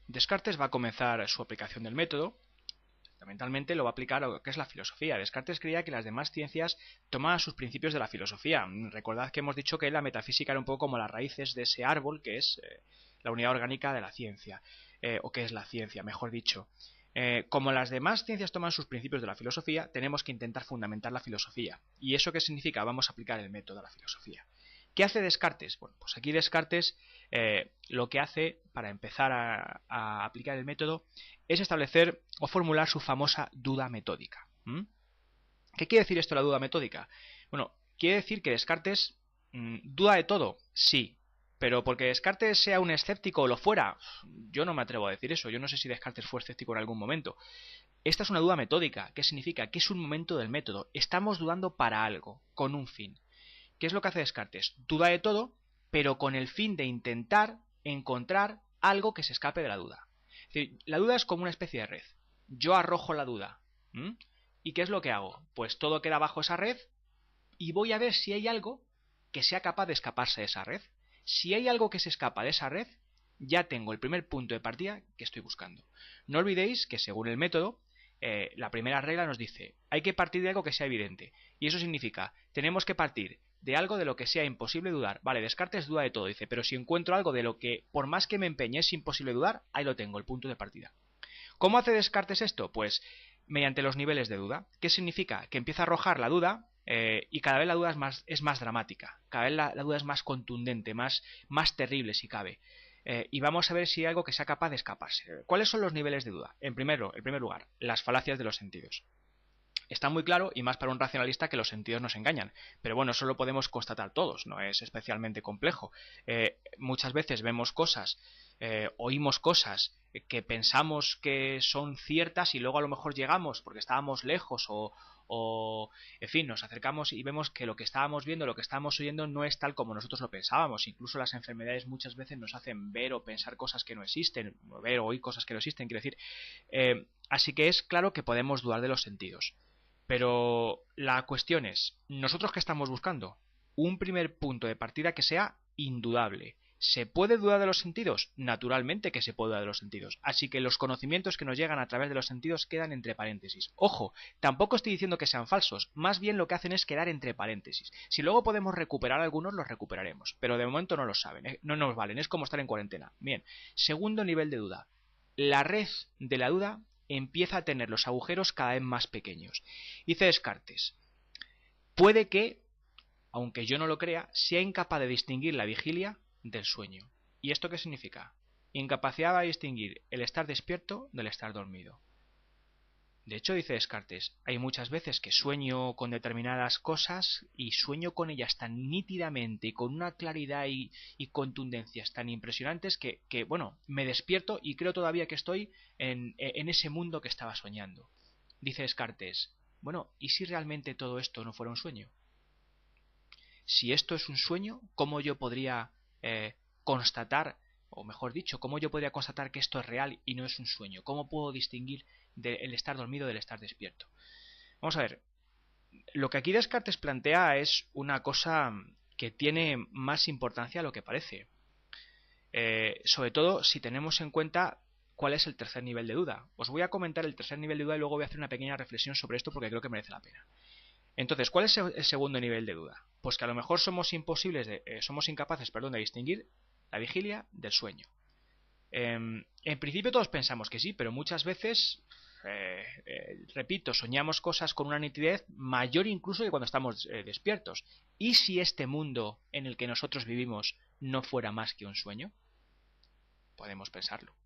Descartes va a comenzar su aplicación del método. Fundamentalmente lo va a aplicar a lo que es la filosofía. Descartes creía que las demás ciencias tomaban sus principios de la filosofía. Recordad que hemos dicho que la metafísica era un poco como las raíces de ese árbol que es la unidad orgánica de la ciencia, o que es la ciencia, mejor dicho. Como las demás ciencias toman sus principios de la filosofía, tenemos que intentar fundamentar la filosofía. ¿Y eso qué significa? Vamos a aplicar el método a la filosofía. ¿Qué hace Descartes? Bueno, pues aquí Descartes lo que hace para empezar a aplicar el método es establecer o formular su famosa duda metódica. ¿Qué quiere decir esto, la duda metódica? Bueno, quiere decir que Descartes duda de todo, sí, pero porque Descartes sea un escéptico o lo fuera, yo no me atrevo a decir eso, yo no sé si Descartes fue escéptico en algún momento. Esta es una duda metódica. ¿Qué significa? Que es un momento del método. Estamos dudando para algo, con un fin. ¿Qué es lo que hace Descartes? Duda de todo, pero con el fin de intentar encontrar algo que se escape de la duda. Es decir, la duda es como una especie de red. Yo arrojo la duda. ¿Y qué es lo que hago? Pues todo queda bajo esa red y voy a ver si hay algo que sea capaz de escaparse de esa red. Si hay algo que se escapa de esa red, ya tengo el primer punto de partida que estoy buscando. No olvidéis que según el método, la primera regla nos dice, hay que partir de algo que sea evidente. Y eso significa, tenemos que partir de algo de lo que sea imposible dudar. Vale, Descartes duda de todo, dice, pero si encuentro algo de lo que por más que me empeñe es imposible dudar, ahí lo tengo, el punto de partida. ¿Cómo hace Descartes esto? Pues mediante los niveles de duda. ¿Qué significa? Que empieza a arrojar la duda y cada vez la duda es más dramática, cada vez la duda es más contundente, más terrible si cabe. Y vamos a ver si hay algo que sea capaz de escaparse. ¿Cuáles son los niveles de duda? En primer lugar, las falacias de los sentidos. Está muy claro, y más para un racionalista, que los sentidos nos engañan. Pero bueno, eso lo podemos constatar todos, no es especialmente complejo. Muchas veces vemos cosas, oímos cosas que pensamos que son ciertas y luego a lo mejor llegamos porque estábamos lejos en fin, nos acercamos y vemos que lo que estábamos viendo, lo que estábamos oyendo no es tal como nosotros lo pensábamos. Incluso las enfermedades muchas veces nos hacen ver o pensar cosas que no existen, ver o oír cosas que no existen, quiero decir. Así que es claro que podemos dudar de los sentidos. Pero la cuestión es, ¿nosotros qué estamos buscando? Un primer punto de partida que sea indudable. ¿Se puede dudar de los sentidos? Naturalmente que se puede dudar de los sentidos. Así que los conocimientos que nos llegan a través de los sentidos quedan entre paréntesis. Ojo, tampoco estoy diciendo que sean falsos, más bien lo que hacen es quedar entre paréntesis. Si luego podemos recuperar algunos, los recuperaremos, pero de momento no los saben, no nos valen, es como estar en cuarentena. Bien, segundo nivel de duda. La red de la duda empieza a tener los agujeros cada vez más pequeños. Dice Descartes, puede que, aunque yo no lo crea, sea incapaz de distinguir la vigilia del sueño. ¿Y esto qué significa? Incapacidad de distinguir el estar despierto del estar dormido. De hecho, dice Descartes, hay muchas veces que sueño con determinadas cosas y sueño con ellas tan nítidamente y con una claridad y contundencias tan impresionantes que, bueno, me despierto y creo todavía que estoy en ese mundo que estaba soñando. Dice Descartes, bueno, ¿y si realmente todo esto no fuera un sueño? Si esto es un sueño, ¿cómo yo podría constatar, o mejor dicho, cómo yo podría constatar que esto es real y no es un sueño? ¿Cómo puedo distinguir el estar dormido del estar despierto? Vamos a ver, lo que aquí Descartes plantea es una cosa que tiene más importancia de lo que parece. Sobre todo si tenemos en cuenta cuál es el tercer nivel de duda. Os voy a comentar el tercer nivel de duda y luego voy a hacer una pequeña reflexión sobre esto porque creo que merece la pena. Entonces, ¿cuál es el segundo nivel de duda? Pues que a lo mejor somos incapaces de distinguir la vigilia del sueño. En principio todos pensamos que sí, pero muchas veces, repito, soñamos cosas con una nitidez mayor incluso que cuando estamos despiertos. ¿Y si este mundo en el que nosotros vivimos no fuera más que un sueño? Podemos pensarlo.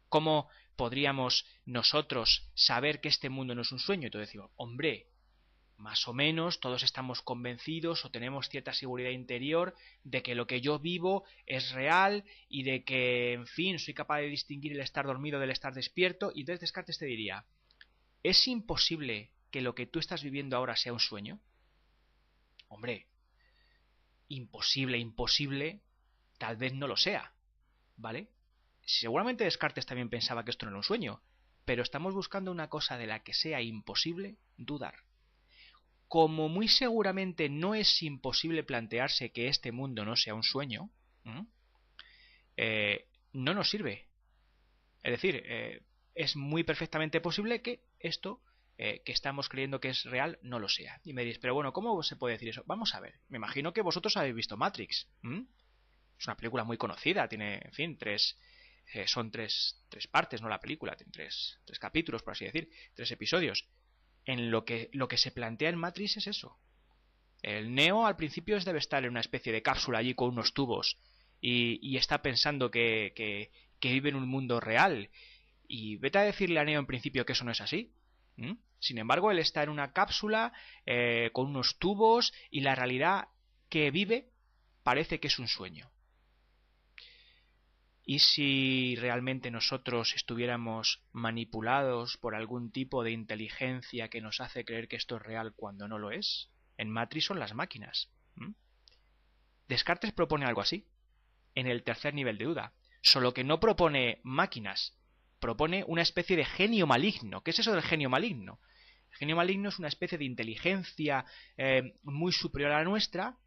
¿Cómo podríamos nosotros saber que este mundo no es un sueño? Entonces decimos, hombre, más o menos todos estamos convencidos o tenemos cierta seguridad interior de que lo que yo vivo es real y de que, en fin, soy capaz de distinguir el estar dormido del estar despierto. Y entonces Descartes te diría, ¿es imposible que lo que tú estás viviendo ahora sea un sueño? Hombre, imposible, tal vez no lo sea, ¿vale? Seguramente Descartes también pensaba que esto no era un sueño, pero estamos buscando una cosa de la que sea imposible dudar. Como muy seguramente no es imposible plantearse que este mundo no sea un sueño, no nos sirve. Es decir, es muy perfectamente posible que esto que estamos creyendo que es real no lo sea. Y me diréis, pero bueno, ¿cómo se puede decir eso? Vamos a ver, me imagino que vosotros habéis visto Matrix. ¿M? Es una película muy conocida, tiene, en fin, son tres partes, no la película, tiene tres capítulos, por así decir, 3 episodios. En lo que se plantea en Matrix es eso. El Neo al principio debe estar en una especie de cápsula allí con unos tubos y está pensando que vive en un mundo real. Y vete a decirle a Neo en principio que eso no es así. ¿Mm? Sin embargo, él está en una cápsula con unos tubos y la realidad que vive parece que es un sueño. ¿Y si realmente nosotros estuviéramos manipulados por algún tipo de inteligencia que nos hace creer que esto es real cuando no lo es? En Matrix son las máquinas. ¿Mm? Descartes propone algo así, en el tercer nivel de duda. Solo que no propone máquinas, propone una especie de genio maligno. ¿Qué es eso del genio maligno? El genio maligno es una especie de inteligencia muy superior a la nuestra,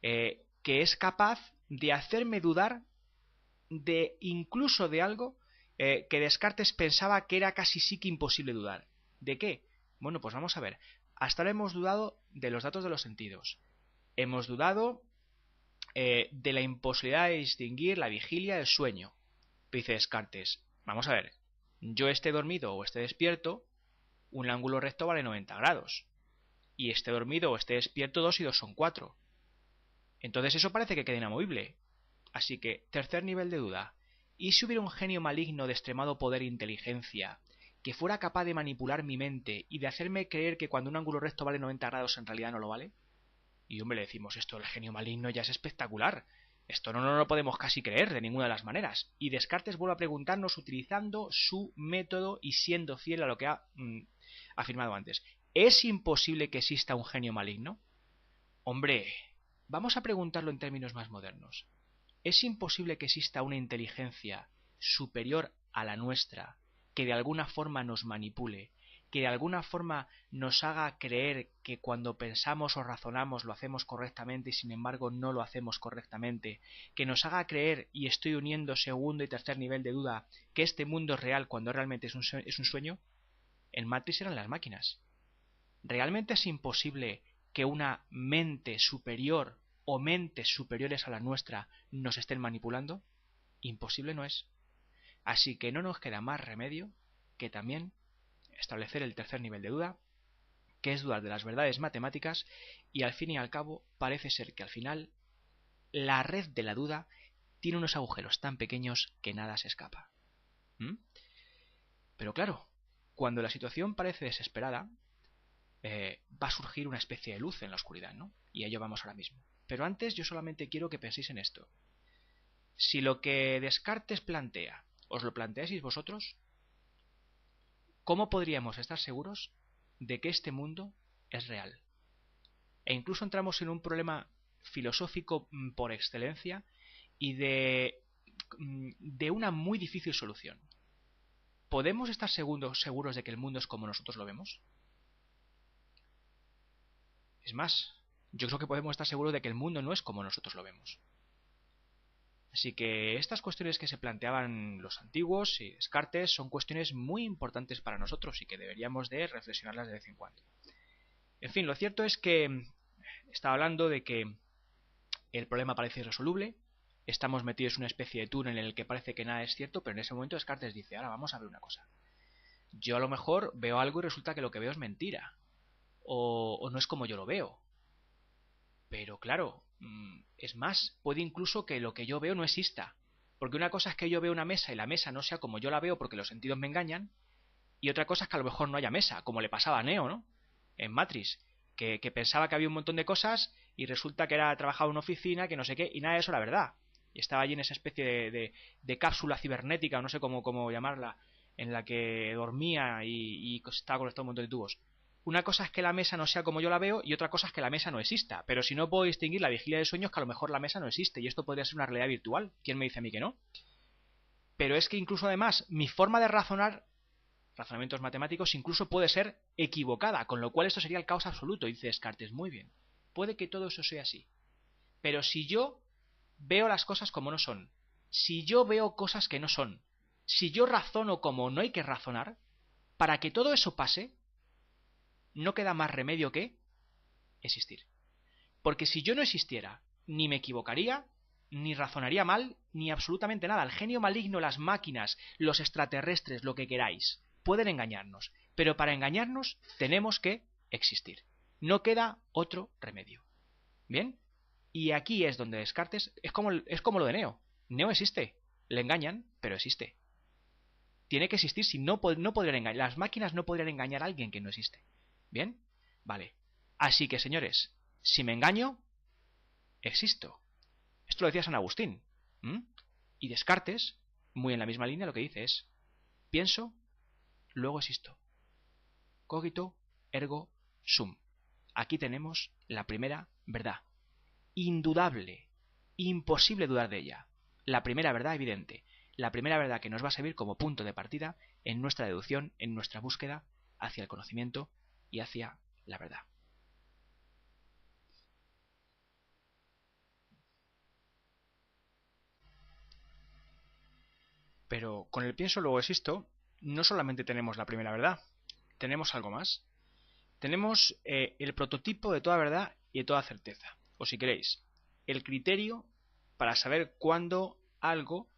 que es capaz de hacerme dudar de incluso de algo que Descartes pensaba que era casi sí que imposible dudar. ¿De qué? Bueno, pues vamos a ver. Hasta ahora hemos dudado de los datos de los sentidos. Hemos dudado de la imposibilidad de distinguir la vigilia del sueño. Dice Descartes, vamos a ver, yo esté dormido o esté despierto, un ángulo recto vale 90 grados. Y esté dormido o esté despierto, 2 y 2 son 4. Entonces eso parece que queda inamovible. Así que, tercer nivel de duda. ¿Y si hubiera un genio maligno de extremado poder e inteligencia, que fuera capaz de manipular mi mente y de hacerme creer que cuando un ángulo recto vale 90 grados en realidad no lo vale? Y hombre, le decimos, esto del genio maligno ya es espectacular. Esto no lo podemos casi creer de ninguna de las maneras. Y Descartes vuelve a preguntarnos utilizando su método y siendo fiel a lo que ha afirmado antes. ¿Es imposible que exista un genio maligno? Hombre, vamos a preguntarlo en términos más modernos. ¿Es imposible que exista una inteligencia superior a la nuestra que de alguna forma nos manipule, que de alguna forma nos haga creer que cuando pensamos o razonamos lo hacemos correctamente y sin embargo no lo hacemos correctamente, que nos haga creer, y estoy uniendo segundo y tercer nivel de duda, que este mundo es real cuando realmente es un sueño? En Matrix eran las máquinas. ¿Realmente es imposible que una mente superior o mentes superiores a la nuestra nos estén manipulando? Imposible no es. Así que no nos queda más remedio que también establecer el tercer nivel de duda, que es dudar de las verdades matemáticas, y al fin y al cabo parece ser que al final la red de la duda tiene unos agujeros tan pequeños que nada se escapa. ¿Mm? Pero claro, cuando la situación parece desesperada, va a surgir una especie de luz en la oscuridad, ¿no? Y a ello vamos ahora mismo. Pero antes yo solamente quiero que penséis en esto. Si lo que Descartes plantea os lo planteáis vosotros, ¿cómo podríamos estar seguros de que este mundo es real? E incluso entramos en un problema filosófico por excelencia y de una muy difícil solución. ¿Podemos estar seguros de que el mundo es como nosotros lo vemos? Es más, yo creo que podemos estar seguros de que el mundo no es como nosotros lo vemos. Así que estas cuestiones que se planteaban los antiguos y Descartes son cuestiones muy importantes para nosotros y que deberíamos de reflexionarlas de vez en cuando. En fin, lo cierto es que estaba hablando de que el problema parece irresoluble, estamos metidos en una especie de túnel en el que parece que nada es cierto, pero en ese momento Descartes dice, ahora vamos a ver una cosa. Yo a lo mejor veo algo y resulta que lo que veo es mentira, o no es como yo lo veo. Pero claro, es más, puede incluso que lo que yo veo no exista. Porque una cosa es que yo veo una mesa y la mesa no sea como yo la veo porque los sentidos me engañan, y otra cosa es que a lo mejor no haya mesa, como le pasaba a Neo, ¿no? En Matrix, que pensaba que había un montón de cosas y resulta que era trabajaba en una oficina, que no sé qué, y nada de eso era verdad. Y estaba allí en esa especie de cápsula cibernética, o no sé cómo llamarla, en la que dormía y estaba conectado a un montón de tubos. Una cosa es que la mesa no sea como yo la veo y otra cosa es que la mesa no exista. Pero si no puedo distinguir la vigilia de sueños, que a lo mejor la mesa no existe y esto podría ser una realidad virtual. ¿Quién me dice a mí que no? Pero es que incluso además mi forma de razonar, razonamientos matemáticos, incluso puede ser equivocada, con lo cual esto sería el caos absoluto. Dice Descartes, muy bien, puede que todo eso sea así. Pero si yo veo las cosas como no son, si yo veo cosas que no son, si yo razono como no hay que razonar, para que todo eso pase, no queda más remedio que existir. Porque si yo no existiera, ni me equivocaría, ni razonaría mal, ni absolutamente nada. El genio maligno, las máquinas, los extraterrestres, lo que queráis, pueden engañarnos. Pero para engañarnos tenemos que existir. No queda otro remedio. ¿Bien? Y aquí es donde Descartes es como lo de Neo. Neo existe. Le engañan, pero existe. Tiene que existir, si no, no podrían engañar. Las máquinas no podrían engañar a alguien que no existe. ¿Bien? Vale. Así que, señores, si me engaño, existo. Esto lo decía San Agustín. Y Descartes, muy en la misma línea, lo que dice es: pienso, luego existo. Cogito, ergo sum. Aquí tenemos la primera verdad. Indudable. Imposible dudar de ella. La primera verdad evidente. La primera verdad que nos va a servir como punto de partida en nuestra deducción, en nuestra búsqueda hacia el conocimiento y hacia la verdad. Pero con el pienso luego existo, no solamente tenemos la primera verdad, tenemos algo más. Tenemos el prototipo de toda verdad y de toda certeza. O si queréis, el criterio para saber cuándo algo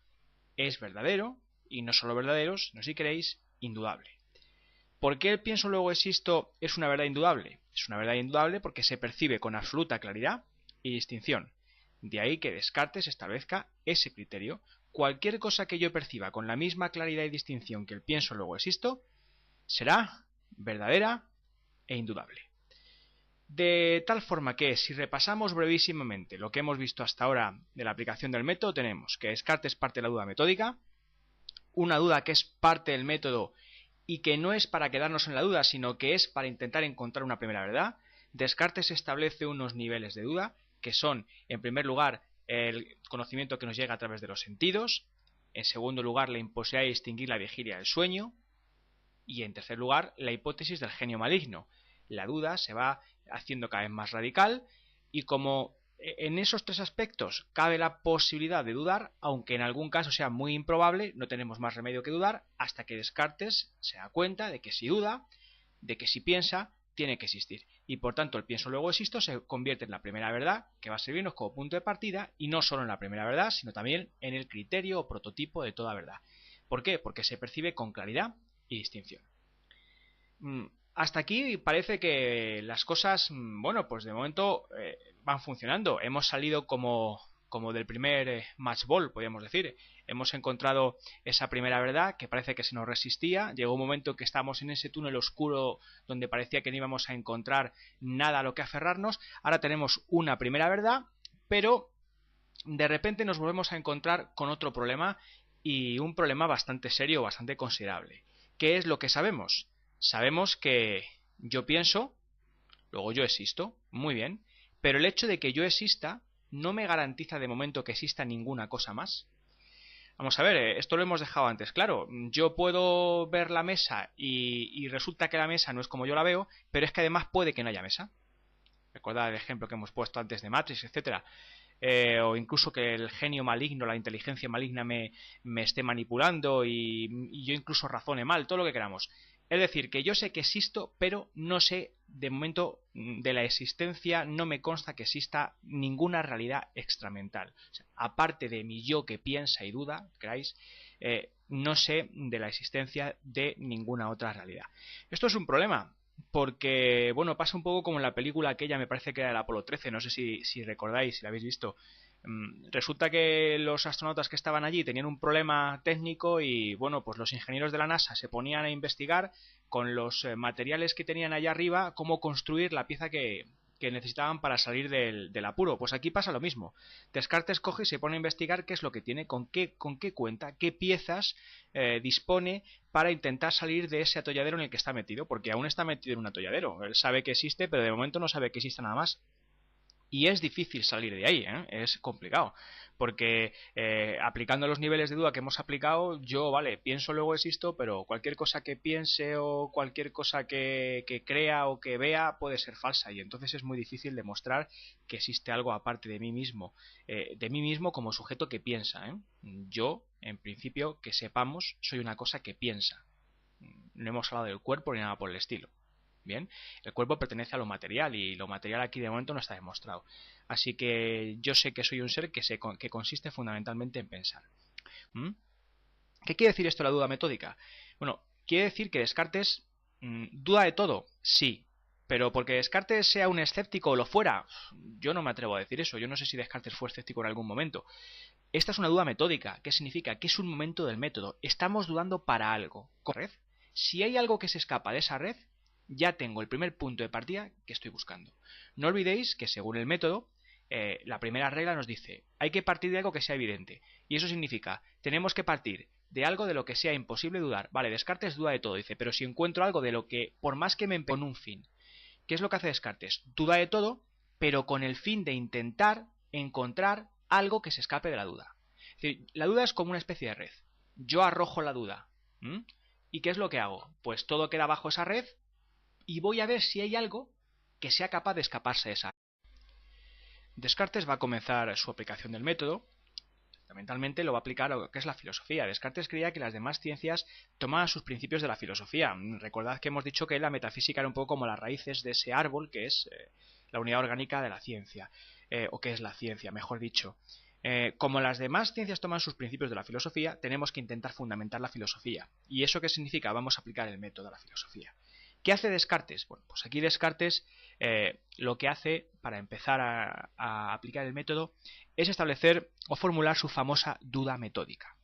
es verdadero, y no solo verdadero, sino si queréis, indudable. ¿Por qué el pienso luego existo es una verdad indudable? Es una verdad indudable porque se percibe con absoluta claridad y distinción. De ahí que Descartes establezca ese criterio. Cualquier cosa que yo perciba con la misma claridad y distinción que el pienso luego existo, será verdadera e indudable. De tal forma que, si repasamos brevísimamente lo que hemos visto hasta ahora de la aplicación del método, tenemos que Descartes parte de la duda metódica, una duda que es parte del método y que no es para quedarnos en la duda, sino que es para intentar encontrar una primera verdad. Descartes establece unos niveles de duda, que son, en primer lugar, el conocimiento que nos llega a través de los sentidos, en segundo lugar, la imposibilidad de distinguir la vigilia del sueño, y en tercer lugar, la hipótesis del genio maligno. La duda se va haciendo cada vez más radical, y como en esos tres aspectos cabe la posibilidad de dudar, aunque en algún caso sea muy improbable, no tenemos más remedio que dudar, hasta que Descartes se da cuenta de que si duda, de que si piensa, tiene que existir. Y por tanto el pienso luego existo se convierte en la primera verdad, que va a servirnos como punto de partida, y no solo en la primera verdad, sino también en el criterio o prototipo de toda verdad. ¿Por qué? Porque se percibe con claridad y distinción. Hasta aquí parece que las cosas, bueno, pues de momento van funcionando. Hemos salido como del primer match ball, podríamos decir. Hemos encontrado esa primera verdad que parece que se nos resistía. Llegó un momento en que estábamos en ese túnel oscuro donde parecía que no íbamos a encontrar nada a lo que aferrarnos. Ahora tenemos una primera verdad, pero de repente nos volvemos a encontrar con otro problema, y un problema bastante serio, bastante considerable. ¿Qué es lo que sabemos? Sabemos que yo pienso, luego yo existo, muy bien, pero el hecho de que yo exista no me garantiza de momento que exista ninguna cosa más. Vamos a ver, esto lo hemos dejado antes claro. Yo puedo ver la mesa y resulta que la mesa no es como yo la veo, pero es que además puede que no haya mesa. Recordad el ejemplo que hemos puesto antes de Matrix, etcétera. O incluso que el genio maligno, la inteligencia maligna me esté manipulando y yo incluso razone mal, todo lo que queramos. Es decir, que yo sé que existo, pero no sé, de momento, de la existencia, no me consta que exista ninguna realidad extramental. O sea, aparte de mi yo que piensa y duda, ¿queráis? No sé de la existencia de ninguna otra realidad. Esto es un problema, porque, bueno, pasa un poco como en la película aquella, me parece que era el Apolo 13, no sé si recordáis, si la habéis visto. Resulta que los astronautas que estaban allí tenían un problema técnico y, bueno, pues los ingenieros de la NASA se ponían a investigar con los materiales que tenían allá arriba cómo construir la pieza que necesitaban para salir del apuro. Pues aquí pasa lo mismo. Descartes coge y se pone a investigar qué es lo que tiene, con qué cuenta, qué piezas dispone para intentar salir de ese atolladero en el que está metido, porque aún está metido en un atolladero. Él sabe que existe, pero de momento no sabe que exista nada más. Y es difícil salir de ahí, ¿eh? Es complicado, porque aplicando los niveles de duda que hemos aplicado, yo, vale, pienso luego existo, pero cualquier cosa que piense o cualquier cosa que crea o que vea puede ser falsa, y entonces es muy difícil demostrar que existe algo aparte de mí mismo como sujeto que piensa, ¿eh? Yo, en principio, que sepamos, soy una cosa que piensa. No hemos hablado del cuerpo ni nada por el estilo. Bien, el cuerpo pertenece a lo material y lo material aquí de momento no está demostrado. Así que yo sé que soy un ser que consiste fundamentalmente en pensar. ¿Mm? ¿Qué quiere decir esto la duda metódica? Bueno, quiere decir que Descartes duda de todo, sí. Pero porque Descartes sea un escéptico o lo fuera, yo no me atrevo a decir eso. Yo no sé si Descartes fue escéptico en algún momento. Esta es una duda metódica. ¿Qué significa? Que es un momento del método. Estamos dudando para algo. ¿Red? Si hay algo que se escapa de esa red, ya tengo el primer punto de partida que estoy buscando. No olvidéis que según el método, la primera regla nos dice, hay que partir de algo que sea evidente. Y eso significa, tenemos que partir de algo de lo que sea imposible dudar. Vale, Descartes duda de todo, dice, pero si encuentro algo de lo que, por más que me empeñe con un fin. ¿Qué es lo que hace Descartes? Duda de todo, pero con el fin de intentar encontrar algo que se escape de la duda. Es decir, la duda es como una especie de red. Yo arrojo la duda. ¿Mm? ¿Y qué es lo que hago? Pues todo queda bajo esa red y voy a ver si hay algo que sea capaz de escaparse de esa red. Descartes va a comenzar su aplicación del método. Fundamentalmente lo va a aplicar a lo que es la filosofía. Descartes creía que las demás ciencias tomaban sus principios de la filosofía. Recordad que hemos dicho que la metafísica era un poco como las raíces de ese árbol que es la unidad orgánica de la ciencia, o que es la ciencia, mejor dicho. Como las demás ciencias toman sus principios de la filosofía, tenemos que intentar fundamentar la filosofía. ¿Y eso qué significa? Vamos a aplicar el método a la filosofía. ¿Qué hace Descartes? Bueno, pues aquí Descartes lo que hace para empezar a aplicar el método es establecer o formular su famosa duda metódica.